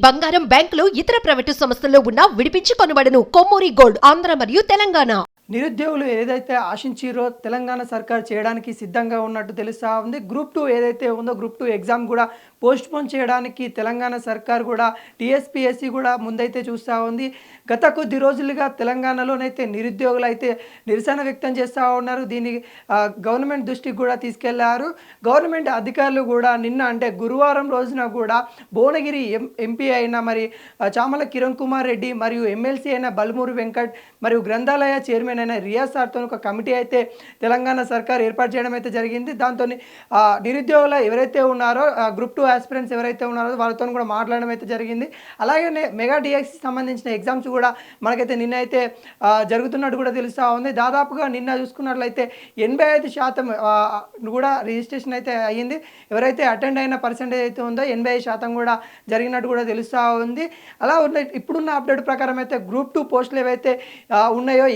బంగారం, బ్యాంకులు, ఇతర ప్రైవేటు సంస్థల్లో ఉన్న విడిపించి కొనబడును. కొమ్మూరి గోల్డ్, ఆంధ్ర మరియు తెలంగాణ. నిరుద్యోగులు ఏదైతే ఆశించారో తెలంగాణ సర్కార్ చేయడానికి సిద్ధంగా ఉన్నట్టు తెలుస్తూ ఉంది. గ్రూప్ 2 ఏదైతే ఉందో గ్రూప్ 2 ఎగ్జామ్ కూడా పోస్ట్పోన్ చేయడానికి తెలంగాణ సర్కార్ కూడా టీఎస్పీఎస్సీ కూడా ముందైతే చూస్తూ ఉంది. గత కొద్ది రోజులుగా తెలంగాణలోనైతే నిరుద్యోగులు అయితే నిరసన వ్యక్తం చేస్తూ ఉన్నారు. దీన్ని గవర్నమెంట్ దృష్టికి కూడా తీసుకెళ్లారు. గవర్నమెంట్ అధికారులు కూడా నిన్న అంటే గురువారం రోజున కూడా భువనగిరి ఎంపీ అయిన మరి చామల కిరణ్ కుమార్ రెడ్డి మరియు ఎమ్మెల్సీ అయిన బల్మూరి వెంకట్ మరియు గ్రంథాలయ చైర్మన్ అయిన రియాజ్ సార్తో ఒక కమిటీ అయితే తెలంగాణ సర్కార్ ఏర్పాటు చేయడం అయితే జరిగింది. దాంతో నిరుద్యోగులు ఎవరైతే ఉన్నారో గ్రూప్ 2 ఆస్పిరెంట్స్ ఎవరైతే ఉన్నారో వాళ్ళతో కూడా మాట్లాడడం అయితే జరిగింది. అలాగే మెగా డిఎస్సి సంబంధించిన ఎగ్జామ్స్ కూడా మనకైతే నిన్న అయితే జరుగుతున్నట్టు కూడా తెలుస్తూ ఉంది. దాదాపుగా నిన్న చూసుకున్నట్లయితే 85% కూడా రిజిస్ట్రేషన్ అయితే అయ్యింది. ఎవరైతే అటెండ్ అయిన పర్సెంటేజ్ అయితే ఉందో 85% కూడా జరిగినట్టు కూడా తెలుస్తూ ఉంది. అలా ఉన్న ఇప్పుడున్న అప్డేట్ ప్రకారం అయితే గ్రూప్ 2 పోస్టులు ఏవైతే ఉన్నాయో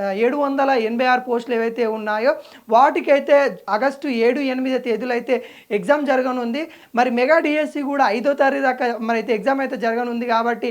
786 పోస్టులు ఏవైతే ఉన్నాయో వాటికైతే ఆగస్టు 7-8 తేదీలు అయితే ఎగ్జామ్ జరగనుంది. మరి మెగా డిఎస్సి కూడా 5వ తారీఖు దాకా మరి అయితే ఎగ్జామ్ అయితే జరగనుంది కాబట్టి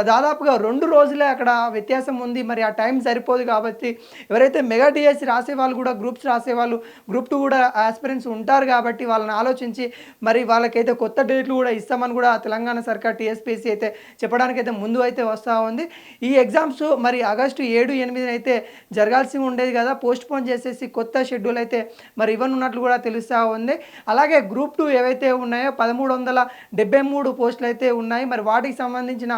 దాదాపుగా 2 రోజులే అక్కడ వ్యత్యాసం ఉంది. మరి ఆ టైం సరిపోదు కాబట్టి ఎవరైతే మెగా డిఎస్సి రాసేవాళ్ళు కూడా గ్రూప్స్ రాసేవాళ్ళు గ్రూప్ 2 కూడా ఆస్పిరెంట్స్ ఉంటారు కాబట్టి వాళ్ళని ఆలోచించి మరి వాళ్ళకైతే కొత్త డేట్లు కూడా ఇస్తామని కూడా తెలంగాణ సర్కార్ టీఎస్పీఎస్సీ అయితే చెప్పడానికైతే ముందు అయితే వస్తూ ఉంది. ఈ ఎగ్జామ్స్ మరి ఆగస్టు 7-8 అయితే జరగాల్సి ఉండేది కదా, పోస్ట్పోన్ చేసేసి కొత్త షెడ్యూల్ అయితే మరి ఇవ్వనున్నట్లు కూడా తెలుస్తూ ఉంది. అలాగే గ్రూప్ 2 ఏవైతే ఉన్నాయో 1373 పోస్టులు అయితే ఉన్నాయి. మరి వాటికి సంబంధించిన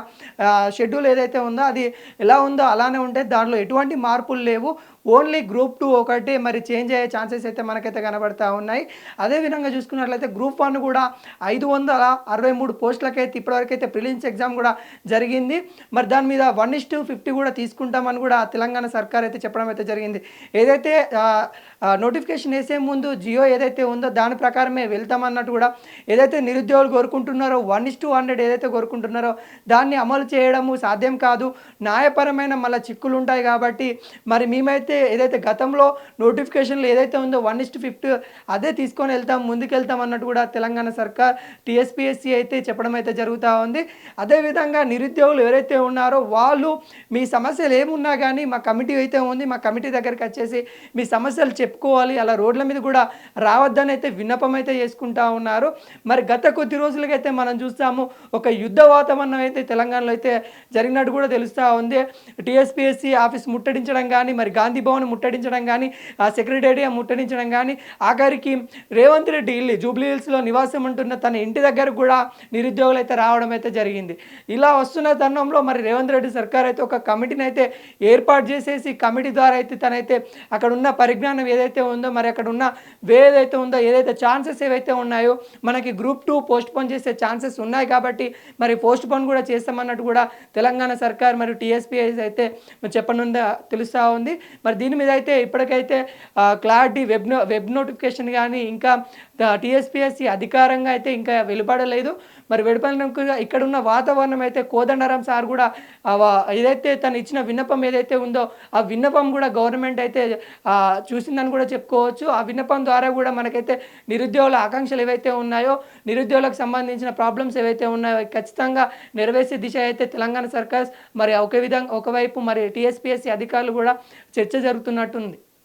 షెడ్యూల్ ఏదైతే ఉందో అది ఎలా ఉందో అలానే ఉంటే దాంట్లో ఎటువంటి మార్పులు లేవు. ఓన్లీ గ్రూప్ 2 ఒకటి మరి చేంజ్ అయ్యే ఛాన్సెస్ అయితే మనకైతే కనబడతా ఉన్నాయి. అదేవిధంగా చూసుకున్నట్లయితే గ్రూప్ 1 కూడా 563 పోస్టులకైతే ఇప్పటివరకు అయితే ప్రిలిమ్స్ ఎగ్జామ్ కూడా జరిగింది. మరి దాని మీద 1:50 కూడా తీసుకుంటామని కూడా తెలంగాణ సర్కార్ అయితే చెప్పడం అయితే జరిగింది. ఏదైతే నోటిఫికేషన్ వేసే ముందు జియో ఏదైతే ఉందో దాని ప్రకారమే వెళ్తామన్నట్టు కూడా ఏదైతే నిరుద్యోగులు కోరుకుంటున్నారో 1:100 ఏదైతే కోరుకుంటున్నారో దాన్ని అమలు చేయడము సాధ్యం కాదు. న్యాయపరమైన మళ్ళీ చిక్కులు ఉంటాయి కాబట్టి మరి మేమైతే ఏదైతే గతంలో నోటిఫికేషన్లు ఏదైతే ఉందో 1:50 అదే తీసుకొని ముందుకెళ్తాం అన్నట్టు కూడా తెలంగాణ సర్కార్ టీఎస్పీఎస్సీ అయితే చెప్పడం అయితే జరుగుతూ ఉంది. అదేవిధంగా నిరుద్యోగులు ఎవరైతే ఉన్నారో వాళ్ళు మీ సమస్యలు ఏమున్నా కానీ మా కమిటీ అయితే ఉంది, మా కమిటీ దగ్గరికి వచ్చేసి మీ సమస్యలు చెప్పుకోవాలి, అలా రోడ్ల మీద కూడా రావద్దని అయితే విన్నపం అయితే చేసుకుంటా ఉన్నారు. మరి గత కొద్ది రోజులకైతే మనం చూస్తాము ఒక యుద్ధ వాతావరణం అయితే తెలంగాణలో అయితే జరిగినట్టు కూడా తెలుస్తూ ఉంది. టీఎస్పీఎస్సీ ఆఫీస్ ముట్టడించడం కానీ మరి గాంధీ భవన్ ముట్టడించడం కానీ ఆ సెక్రటేరియట్ ముట్టడించడం కానీ ఆఖరికి రేవంత్ రెడ్డి ఇల్లు జూబ్లీ హిల్స్లో నివాసం ఉంటున్న తన ఇంటి దగ్గర కూడా నిరుద్యోగులు అయితే రావడం అయితే జరిగింది. ఇలా వస్తున్న తరుణంలో మరి రేవంత్ రెడ్డి సర్కార్ అయితే ఒక కమిటీని అయితే ఏర్పాటు చేసేసి కమిటీ ద్వారా అయితే తనైతే అక్కడ ఉన్న పరిజ్ఞానం ఏదైతే ఉందో మరి అక్కడ ఉన్న ఏదైతే ఉందో ఏదైతే ఛాన్సెస్ ఏవైతే ఉన్నాయో మనకి గ్రూప్ 2 పోస్ట్పోన్ చేసే ఛాన్సెస్ ఉన్నాయి కాబట్టి మరి పోస్ట్పోన్ కూడా చేస్తామన్నట్టు కూడా తెలంగాణ సర్కార్ మరియు టీఎస్పీఎస్ అయితే చెప్పనుందా తెలుస్తూ ఉంది. మరి దీని మీద అయితే ఇప్పటికైతే క్లారిటీ వెబ్ నోటిఫికేషన్ కానీ ఇంకా టీఎస్పీఎస్సీ అధికారంగా అయితే ఇంకా వెలువడలేదు. మరి వెలువడినాక ఇక్కడ ఉన్న వాతావరణం అయితే కోదండరాం సార్ కూడా ఏదైతే తను ఇచ్చిన విన్నపం ఏదైతే ఉందో ఆ విన్నపం కూడా గవర్నమెంట్ అయితే చూసిందని కూడా చెప్పుకోవచ్చు. ఆ విన్నపం ద్వారా కూడా మనకైతే నిరుద్యోగుల ఆకాంక్షలు ఏవైతే ఉన్నాయో నిరుద్యోగులకు సంబంధించిన ప్రాబ్లమ్స్ ఏవైతే ఉన్నాయో ఖచ్చితంగా నెరవేర్చే దిశ అయితే తెలంగాణ సర్కార్ మరి ఒకవైపు మరి టీఎస్పీఎస్సీ అధికారులు కూడా చర్చ జరుగుతున్నట్టుంది.